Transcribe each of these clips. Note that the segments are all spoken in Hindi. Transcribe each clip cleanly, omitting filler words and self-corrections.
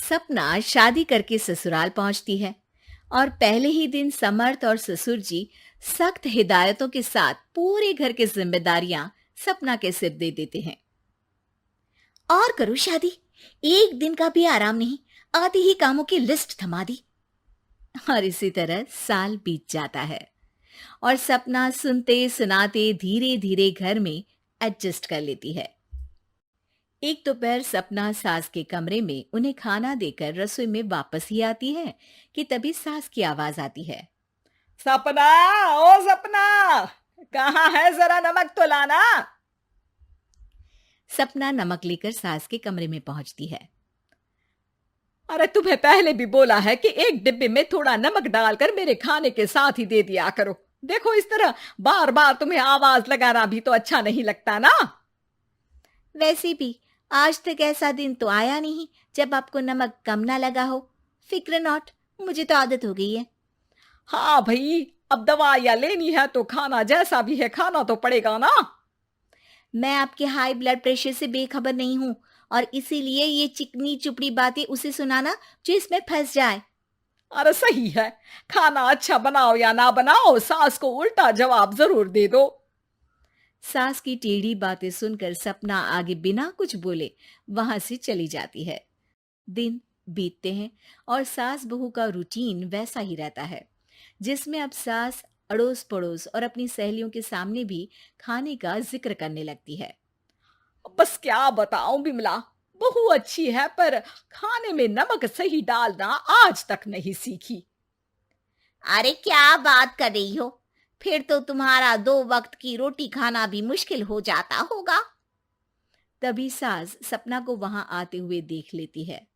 सपना शादी करके ससुराल पहुंचती है और पहले ही दिन समर्थ और ससुर जी सख्त हिदायतों के साथ पूरे घर की जिम्मेदारियां सपना के सिर दे देते हैं। और करो शादी, एक दिन का भी आराम नहीं, आते ही कामों की लिस्ट थमा दी। और इसी तरह साल बीत जाता है और सपना सुनते सुनाते धीरे धीरे घर में एडजस्ट कर लेती है। एक दोपहर सपना सास के कमरे में उन्हें खाना देकर रसोई में वापस ही आती है कि तभी सास की आवाज आती है। सपना, ओ सपना, कहाँ है? जरा नमक तो लाना। सपना नमक लेकर सास के कमरे में पहुंचती है। अरे तुम्हें पहले भी बोला है कि एक डिब्बे में थोड़ा नमक डालकर मेरे खाने के साथ ही दे दिया करो। देखो, इस तरह बार बार तुम्हें आवाज लगाना भी तो अच्छा नहीं लगता ना। वैसे भी आज तक ऐसा दिन तो आया नहीं जब आपको नमक कम ना लगा हो। फिक्र नॉट, मुझे तो आदत हो गई है। हाँ भाई, अब दवाइयाँ लेनी है तो खाना जैसा भी है खाना तो पड़ेगा ना। मैं आपके हाई ब्लड प्रेशर से बेखबर नहीं हूं और इसीलिए ये चिकनी चुपड़ी बातें उसे सुनाना जो इसमें फंस जाए। अरे सही है, खाना अच्छा बनाओ या ना बनाओ, सास को उल्टा जवाब जरूर दे दो। सास की टेढ़ी बातें सुनकर सपना आगे बिना कुछ बोले वहां से चली जाती है। दिन बीतते हैं और सास बहू का रूटीन वैसा ही रहता है, जिसमें अब सास अड़ोस पड़ोस और अपनी सहेलियों के सामने भी खाने का जिक्र करने लगती है। बस क्या बताऊं बिमला, बहू अच्छी है पर खाने में नमक सही डालना आज तक नहीं सीखी। अरे क्या बात कर रही हो? फिर तो तुम्हारा 2 वक्त की रोटी खाना भी मुश्किल हो जाता होगा। तभी सास सपना को वहां आते हुए देख लेती है।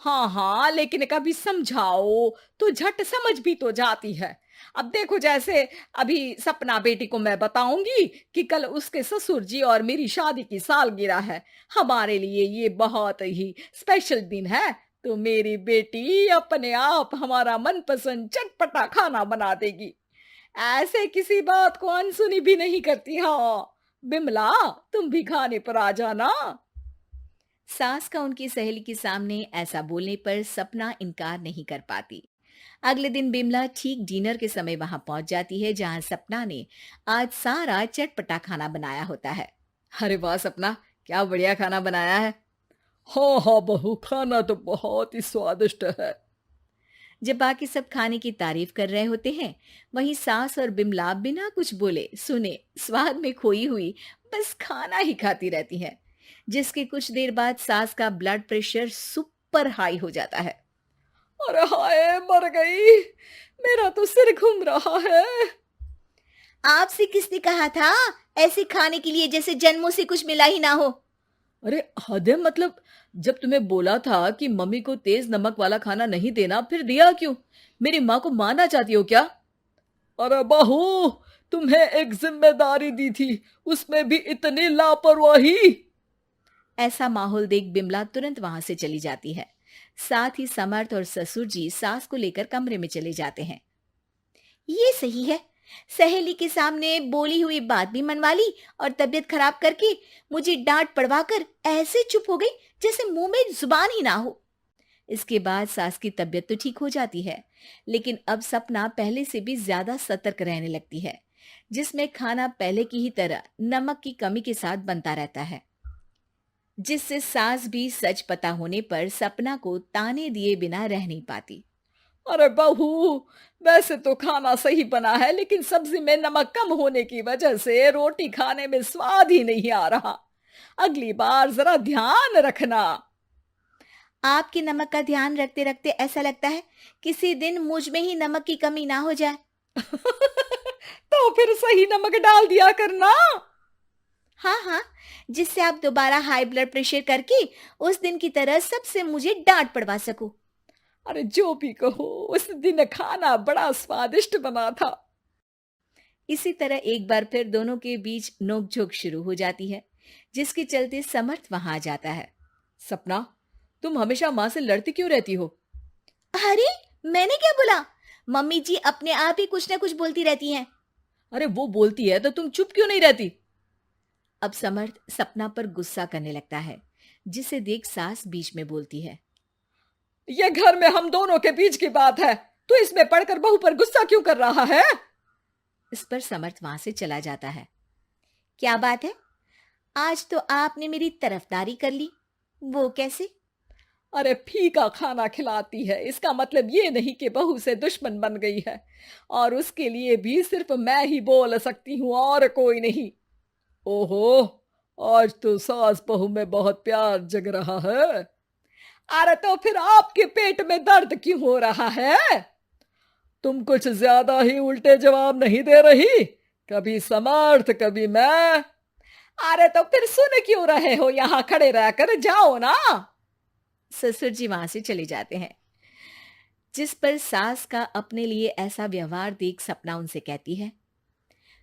हाँ हाँ, लेकिन कभी समझाओ तो झट समझ भी तो जाती है। अब देखो, जैसे अभी सपना बेटी को मैं बताऊंगी कि कल उसके ससुर जी और मेरी शादी की सालगिरह है, हमारे लिए ये बहुत ही स्पेशल दिन है, तो मेरी बेटी अपने आप हमारा मनपसंद चटपटा खाना बना देगी। ऐसे किसी बात को अनसुनी भी नहीं करती। हाँ बिमला, तुम भी खाने पर आ जाना। सास का उनकी सहेली के सामने ऐसा बोलने पर सपना इनकार नहीं कर पाती। अगले दिन बिमला ठीक डिनर के समय वहां पहुंच जाती है जहां सपना ने आज सारा चटपटा खाना बनाया होता है। अरे वाह सपना, क्या बढ़िया खाना बनाया है। हाँ हाँ बहू, खाना तो बहुत ही स्वादिष्ट है। जब बाकी सब खाने की तारीफ कर रहे होते हैं, वहीं सास और बिमला बिना कुछ बोले सुने स्वाद में खोई हुई बस खाना ही खाती रहती हैं, जिसके कुछ देर बाद सास का ब्लड प्रेशर सुपर हाई हो जाता है। अरे हाय, मर गई, मेरा तो सिर घूम रहा है। आपसे किसने कहा था ऐसे खाने के लिए जैसे जन्मों से कुछ मिला ही ना हो? अरे हद है, मतलब जब तुम्हें बोला था कि मम्मी को तेज नमक वाला खाना नहीं देना, फिर दिया क्यों? मेरी माँ को मारना चाहती हो क्या? अरे बहू, तुम्हें एक जिम्मेदारी दी थी, उसमें भी इतनी लापरवाही। ऐसा माहौल देख बिमला तुरंत वहां से चली जाती है। साथ ही समर्थ और ससुर जी सास को लेकर कमरे में चले जाते हैं। ये सही है, सहेली के सामने बोली हुई बात भी मनवा ली और तबीयत खराब करके मुझे डांट पड़वा कर ऐसे चुप हो गई जैसे मुंह में जुबान ही ना हो। इसके बाद सास की तबीयत तो ठीक हो जाती है, लेकिन अब सपना पहले से भी ज्यादा सतर्क रहने लगती है, जिसमें खाना पहले की ही तरह नमक की कमी के साथ बनता रहता है, जिससे सास भी सच पता होने पर सपना को ताने दिए बिना रह नहीं पाती। अरे बहू, वैसे तो खाना सही बना है, लेकिन सब्जी में नमक कम होने की वजह से रोटी खाने में स्वाद ही नहीं आ रहा। अगली बार जरा ध्यान रखना। आपके नमक का ध्यान रखते रखते ऐसा लगता है किसी दिन मुझ में ही नमक की कमी ना हो जाए। तो फिर सही नमक डाल दिया करना। हाँ हाँ, जिससे आप दोबारा हाई ब्लड प्रेशर करके उस दिन की तरह सबसे मुझे डांट पड़वा सको। अरे जो भी कहो, उस दिन खाना बड़ा स्वादिष्ट बना था। इसी तरह एक बार फिर दोनों के बीच नोकझोंक शुरू हो जाती है, जिसके चलते समर्थ वहां आ जाता है। सपना, तुम हमेशा माँ से लड़ती क्यों रहती हो? अरे, मैंने क्या बोला? मम्मी जी अपने आप ही कुछ ना कुछ बोलती रहती हैं। अरे वो बोलती है तो तुम चुप क्यों नहीं रहती? अब समर्थ सपना पर गुस्सा करने लगता है, जिसे देख सास बीच में बोलती है। ये घर में हम दोनों के बीच की बात है, तू इसमें पढ़कर बहू पर गुस्सा क्यों कर रहा है? इस पर समर्थ वहां से चला जाता है। क्या बात है? आज तो आपने मेरी तरफदारी कर ली। वो कैसे? अरे फीका खाना खिलाती है, इसका मतलब ये नहीं कि बहू से दुश्मन बन गई है। और उसके लिए भी सिर्फ मैं ही बोल सकती हूँ और कोई नहीं। ओहो, आज तो सास बहू में बहुत प्यार जग रहा है। अरे तो फिर आपके पेट में दर्द क्यों हो रहा है? तुम कुछ ज्यादा ही उल्टे जवाब नहीं दे रही, कभी समर्थ कभी मैं। अरे तो फिर सुन क्यों रहे हो? यहाँ खड़े रहकर जाओ ना। ससुर जी वहां से चले जाते हैं। जिस पर सास का अपने लिए ऐसा व्यवहार देख सपना उनसे कहती है,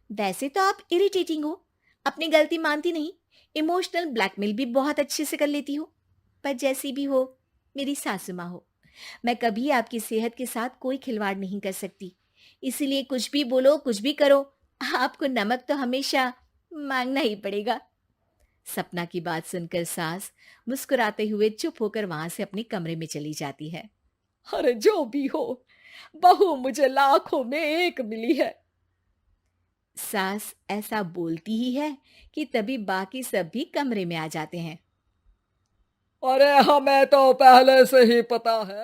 वैसे तो आप इरिटेटिंग हो, अपनी गलती मानती नहीं, इमोशनल ब्लैकमेल भी बहुत अच्छे से कर लेती हो। पर जैसी भी हो, मेरी सासू माँ हो, मैं कभी आपकी सेहत के साथ कोई खिलवाड़ नहीं कर सकती। इसीलिए कुछ भी बोलो, कुछ भी करो, आपको नमक तो हमेशा मांगना ही पड़ेगा। सपना की बात सुनकर सास मुस्कुराते हुए चुप होकर वहां से अपने कमरे में चली जाती है। अरे जो भी हो, बहू मुझे लाखों में एक मिली है। सास ऐसा बोलती ही है कि तभी बाकी सब भी कमरे में आ जाते हैं। अरे हमें तो पहले से ही पता है।